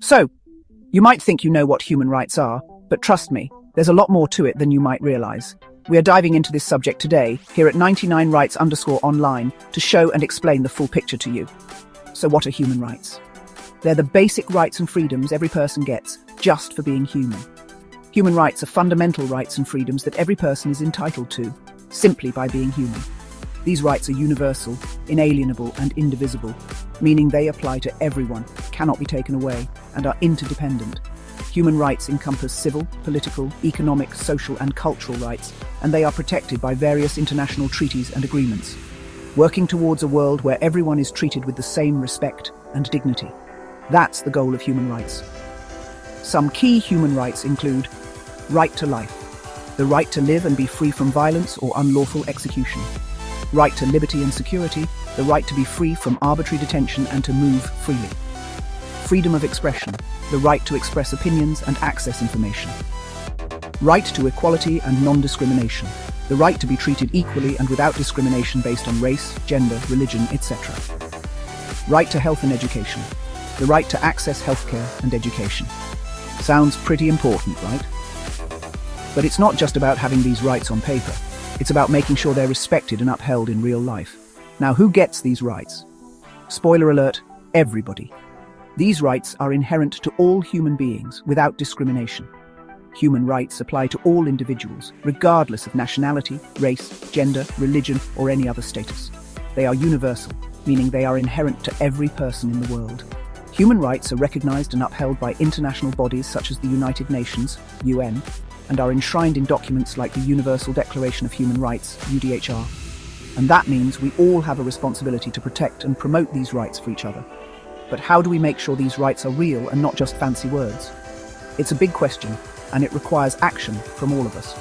So, you might think you know what human rights are, but trust me, there's a lot more to it than you might realize. We are diving into this subject today, here at 99rights_online, to show and explain the full picture to you. So what are human rights? They're the basic rights and freedoms every person gets, just for being human. Human rights are fundamental rights and freedoms that every person is entitled to, simply by being human. These rights are universal, inalienable, and indivisible, meaning they apply to everyone, cannot be taken away, and are interdependent. Human rights encompass civil, political, economic, social, and cultural rights, and they are protected by various international treaties and agreements, working towards a world where everyone is treated with the same respect and dignity. That's the goal of human rights. Some key human rights include right to life, the right to live and be free from violence or unlawful execution. Right to liberty and security, the right to be free from arbitrary detention and to move freely. Freedom of expression, the right to express opinions and access information. Right to equality and non-discrimination, the right to be treated equally and without discrimination based on race, gender, religion, etc. Right to health and education, the right to access healthcare and education. Sounds pretty important, right? But it's not just about having these rights on paper. It's about making sure they're respected and upheld in real life. Now, who gets these rights? Spoiler alert, everybody. These rights are inherent to all human beings without discrimination. Human rights apply to all individuals, regardless of nationality, race, gender, religion, or any other status. They are universal, meaning they are inherent to every person in the world. Human rights are recognized and upheld by international bodies such as the United Nations, UN, and are enshrined in documents like the Universal Declaration of Human Rights, UDHR. And that means we all have a responsibility to protect and promote these rights for each other. But how do we make sure these rights are real and not just fancy words? It's a big question, and it requires action from all of us.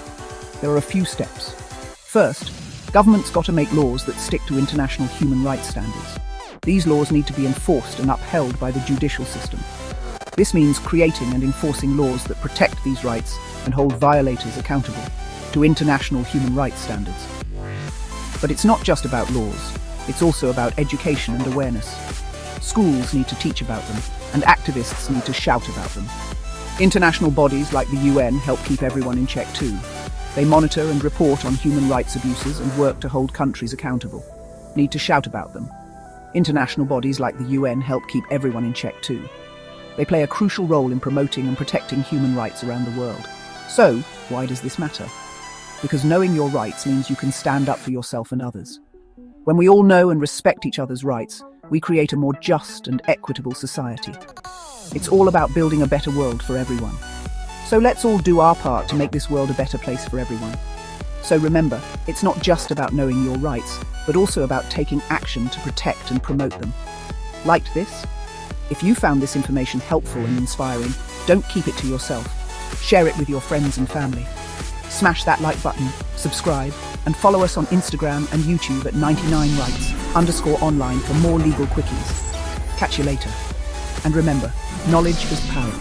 There are a few steps. First, governments got to make laws that stick to international human rights standards. These laws need to be enforced and upheld by the judicial system. This means creating and enforcing laws that protect these rights and hold violators accountable to international human rights standards. But it's not just about laws, it's also about education and awareness. Schools need to teach about them, and activists need to shout about them. International bodies like the UN help keep everyone in check too. They monitor and report on human rights abuses and work to hold countries accountable. Need to shout about them. International bodies like the UN help keep everyone in check too. They play a crucial role in promoting and protecting human rights around the world. So, why does this matter? Because knowing your rights means you can stand up for yourself and others. When we all know and respect each other's rights, we create a more just and equitable society. It's all about building a better world for everyone. So let's all do our part to make this world a better place for everyone. So remember, it's not just about knowing your rights, but also about taking action to protect and promote them. Liked this? If you found this information helpful and inspiring, don't keep it to yourself. Share it with your friends and family. Smash that like button, subscribe, and follow us on Instagram and YouTube at 99rights_online for more legal quickies. Catch you later. And remember, knowledge is power.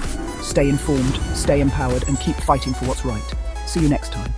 Stay informed, stay empowered, and keep fighting for what's right. See you next time.